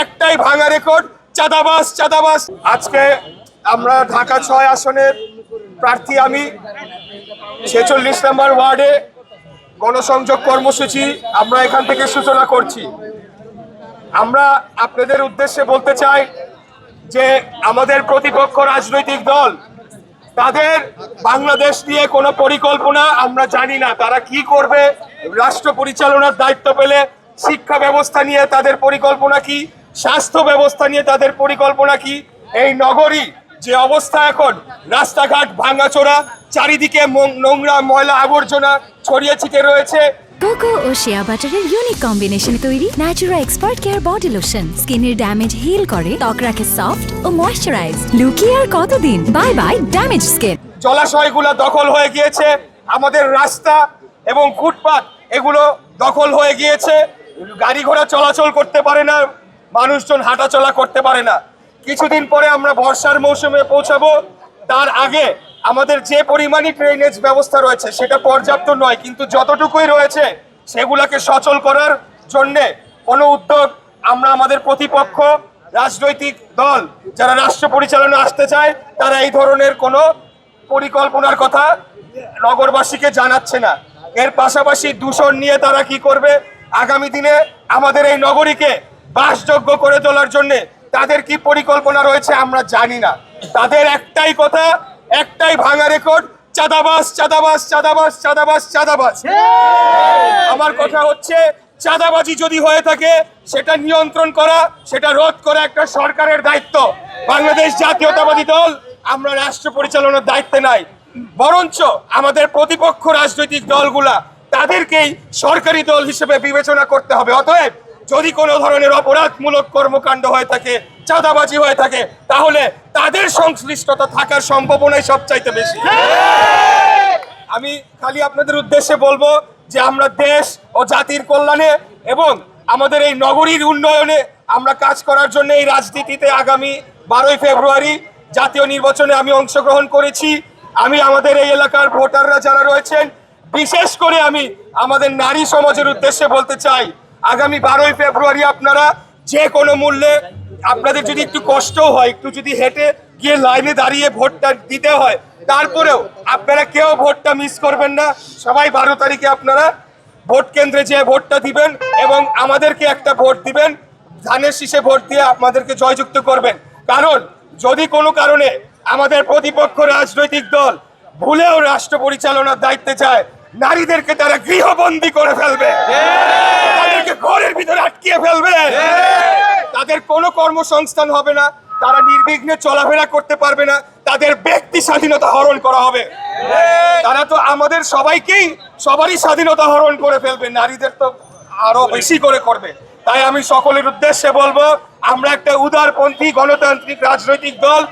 একটাই ভাঙা রেকর্ড, চাঁদাবাজ চাঁদাবাজ। আজকে আমরা ঢাকা ৬ আসনের প্রার্থী, আমি ৪৬ নম্বর ওয়ার্ডে গণসংযোগ কর্মসূচি আমরা এখান থেকে সূচনা করছি। আমরা আপনাদের উদ্দেশ্যে বলতে চাই যে আমাদের প্রতিপক্ষ রাজনৈতিক দল, তাদের বাংলাদেশ নিয়ে কোনো পরিকল্পনা আমরা জানি না, তারা কি করবে, রাষ্ট্র পরিচালনার দায়িত্ব পেলে শিক্ষা ব্যবস্থা নিয়ে তাদের পরিকল্পনা কি, স্বাস্থ্য ব্যবস্থা নিয়ে তাদের পরিকল্পনা কি। এই নগরী যে অবস্থা এখন, রাস্তাঘাট ভাঙাচোরা, চারিদিকে নোংরা ময়লা আবর্জনা ছড়িয়ে ছিটে রয়েছে। কোকো ও শিয়া বাটারের ইউনিক কম্বিনেশনে তৈরি Natura expert care body lotion স্কিনের ড্যামেজ হিল করে, ত্বক রাখে সফট ও ময়েশ্চারাইজ। লুকিয়ে আর কতদিন, বাই বাই ড্যামেজ স্কিন। জলাশয়গুলো দখল হয়ে গিয়েছে, আমাদের রাস্তা এবং ফুটপাত এগুলো দখল হয়ে গিয়েছে, গাড়ি ঘোড়া চলাচল করতে পারে না, মানুষজন হাঁটাচলা করতে পারে না। কিছুদিন পরে আমরা বর্ষার মৌসুমে পৌঁছাবো, তার আগে আমাদের যে পরিমাণই ড্রেনেজ ব্যবস্থা রয়েছে সেটা পর্যাপ্ত নয়, কিন্তু যতটুকুই রয়েছে সেগুলোকে সচল করার জন্যে কোনো উদ্যোগ আমরা আমাদের প্রতিপক্ষ রাজনৈতিক দল যারা রাষ্ট্র পরিচালনা আসতে চায় তারা এই ধরনের কোনো পরিকল্পনার কথা নগরবাসীকে জানাচ্ছে না। এর পাশাপাশি দূষণ নিয়ে তারা কি করবে, আগামী দিনে আমাদের এই নগরীকে বাসযোগ্য করে তোলার জন্যে তাদের কি পরিকল্পনা রয়েছে আমরা জানি না। তাদের একটাই কথা, একটাই ভাঙা রেকর্ড, চাঁদাবাজ চাঁদাবাজ চাঁদাবাজ চাঁদাবাজ চাঁদাবাজ। আমার কথা হচ্ছে, চাঁদাবাজি যদি হয়ে থাকে সেটা নিয়ন্ত্রণ করা, সেটা রোধ করা একটা সরকারের দায়িত্ব। বাংলাদেশ জাতীয়তাবাদী দল আমরা রাষ্ট্র পরিচালনার দায়িত্বে নাই, বরঞ্চ আমাদের প্রতিপক্ষ রাজনৈতিক দলগুলা তাদেরকেই সরকারি দল হিসেবে বিবেচনা করতে হবে। অতএব যদি কোনো ধরনের অপরাধমূলক কর্মকাণ্ড হয়ে থাকে, চাঁদাবাজি হয়ে থাকে, তাহলে তাদের সংশ্লিষ্টতা থাকার সম্ভাবনাই সবচাইতে বেশি। আমি খালি আপনাদের উদ্দেশ্যে বলবো যে আমরা দেশ ও জাতির কল্যাণে এবং আমাদের এই নগরীর উন্নয়নে আমরা কাজ করার জন্য এই রাজনীতিতে আগামী 12ই ফেব্রুয়ারি জাতীয় নির্বাচনে আমি অংশগ্রহণ করেছি। আমি আমাদের এই এলাকার ভোটাররা যারা রয়েছেন, বিশেষ করে আমি আমাদের নারী সমাজের উদ্দেশ্যে বলতে চাই, আগামী 12ই ফেব্রুয়ারি আপনারা যে কোনো মূল্যে, আপনাদের যদি একটু কষ্টও হয়, একটু যদি হেঁটে গিয়ে লাইনে দাঁড়িয়ে ভোটটা দিতে হয়, তারপরেও আপনারা কেউ ভোটটা মিস করবেন না। সবাই 12 তারিখে আপনারা ভোট কেন্দ্রে যেয়ে ভোটটা দিবেন এবং আমাদেরকে একটা ভোট দিবেন, ধানের শীষে ভোট দিয়ে আপনাদেরকে জয়যুক্ত করবেন। কারণ যদি কোনো কারণে আমাদের প্রতিপক্ষ রাজনৈতিক দল ভুলেও রাষ্ট্র পরিচালনার দায়িত্বে যায়, নারীদেরকে তারা গৃহবন্দী করে ফেলবে, তাদেরকে ঘরের ভিতরে আটকিয়ে ফেলবে, তাদের কোনো কর্মসংস্থান হবে না, তারা নির্বিঘ্নে চলাফেরা করতে পারবে না, তাদের ব্যক্তি স্বাধীনতা হরণ করা হবে। তারা তো আমাদের সবারই স্বাধীনতা হরণ করে ফেলবে, নারীদের তো আরো বেশি করে করবে। তাই আমি সকলের উদ্দেশ্যে বলবো, আমরা একটা উদারপন্থী গণতান্ত্রিক রাজনৈতিক দল।